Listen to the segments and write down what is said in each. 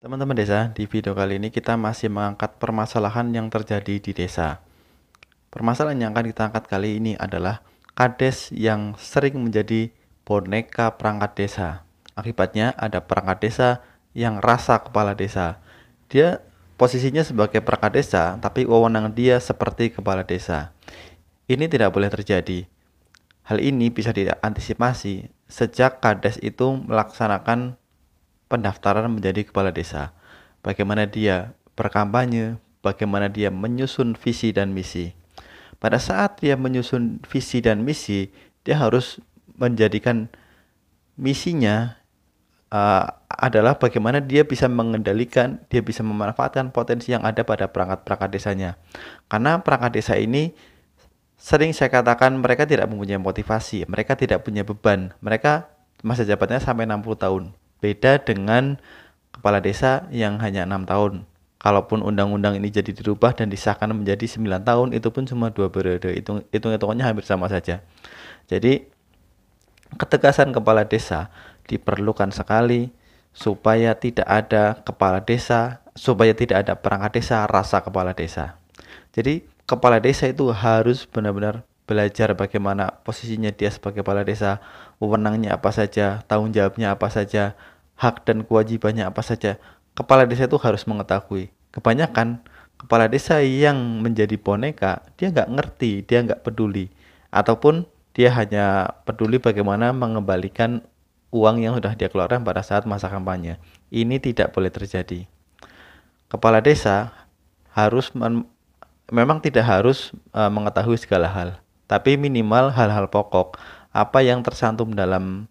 Teman-teman desa, di video kali ini kita masih mengangkat permasalahan yang terjadi di desa. Permasalahan yang akan kita angkat kali ini adalah kades yang sering menjadi boneka perangkat desa. Akibatnya ada perangkat desa yang rasa kepala desa. Dia posisinya sebagai perangkat desa, tapi wewenang dia seperti kepala desa. Ini tidak boleh terjadi. Hal ini bisa diantisipasi sejak kades itu melaksanakan pendaftaran menjadi kepala desa. Bagaimana dia berkampanye, bagaimana dia menyusun visi dan misi. Pada saat dia menyusun visi dan misi, dia harus menjadikan misinya adalah bagaimana dia bisa mengendalikan, dia bisa memanfaatkan potensi yang ada pada perangkat-perangkat desanya. Karena perangkat desa ini sering saya katakan mereka tidak mempunyai motivasi, mereka tidak punya beban, mereka masa jabatannya sampai 60 tahun. Beda dengan kepala desa yang hanya 6 tahun. Kalaupun undang-undang ini jadi dirubah dan disahkan menjadi 9 tahun, itu pun cuma 2 periode. Hitung-hitungannya hampir sama saja. Jadi, ketegasan kepala desa diperlukan sekali supaya tidak ada kepala desa, supaya tidak ada perangkat desa rasa kepala desa. Jadi, kepala desa itu harus benar-benar belajar bagaimana posisinya dia sebagai kepala desa, wewenangnya apa saja, tanggung jawabnya apa saja, hak dan kewajibannya apa saja. Kepala desa itu harus mengetahui. Kebanyakan kepala desa yang menjadi boneka, dia nggak ngerti, dia nggak peduli. Ataupun dia hanya peduli bagaimana mengembalikan uang yang sudah dia keluarkan pada saat masa kampanye. Ini tidak boleh terjadi. Kepala desa harus memang tidak harus mengetahui segala hal, tapi minimal hal-hal pokok apa yang tersantum dalam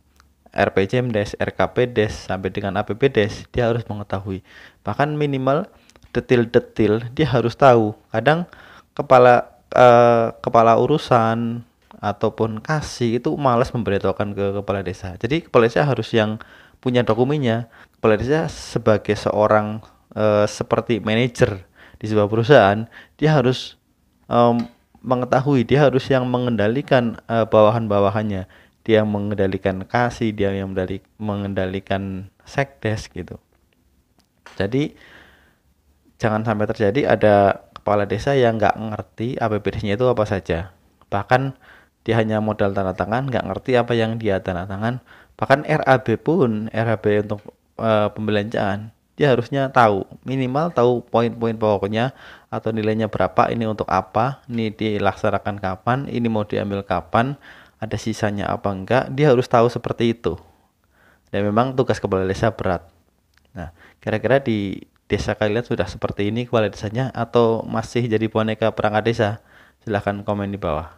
RPJMDes, RKPDes sampai dengan APBDes dia harus mengetahui. Bahkan minimal detil-detil dia harus tahu. Kadang kepala urusan ataupun kasih itu malas memberitahukan ke kepala desa. Jadi kepala desa harus yang punya dokumennya. Kepala desa sebagai seorang seperti manajer di sebuah perusahaan, dia harus mengetahui, dia harus yang mengendalikan bawahan-bawahannya, dia yang mengendalikan kasih, dia yang mengendalikan sekdes gitu. Jadi jangan sampai terjadi ada kepala desa yang nggak ngerti APBD-nya itu apa saja. Bahkan dia hanya modal tanda tangan, nggak ngerti apa yang dia tanda tangan. Bahkan RAB pun, RAB untuk pembelanjaan, dia harusnya tahu, minimal tahu poin-poin pokoknya atau nilainya berapa, ini untuk apa, ini dilaksanakan kapan, ini mau diambil kapan, ada sisanya apa enggak, dia harus tahu seperti itu. Dan memang tugas kepala desa berat. Nah, kira-kira di desa kalian sudah seperti ini kepala desanya atau masih jadi boneka perangkat desa? Silahkan komen di bawah.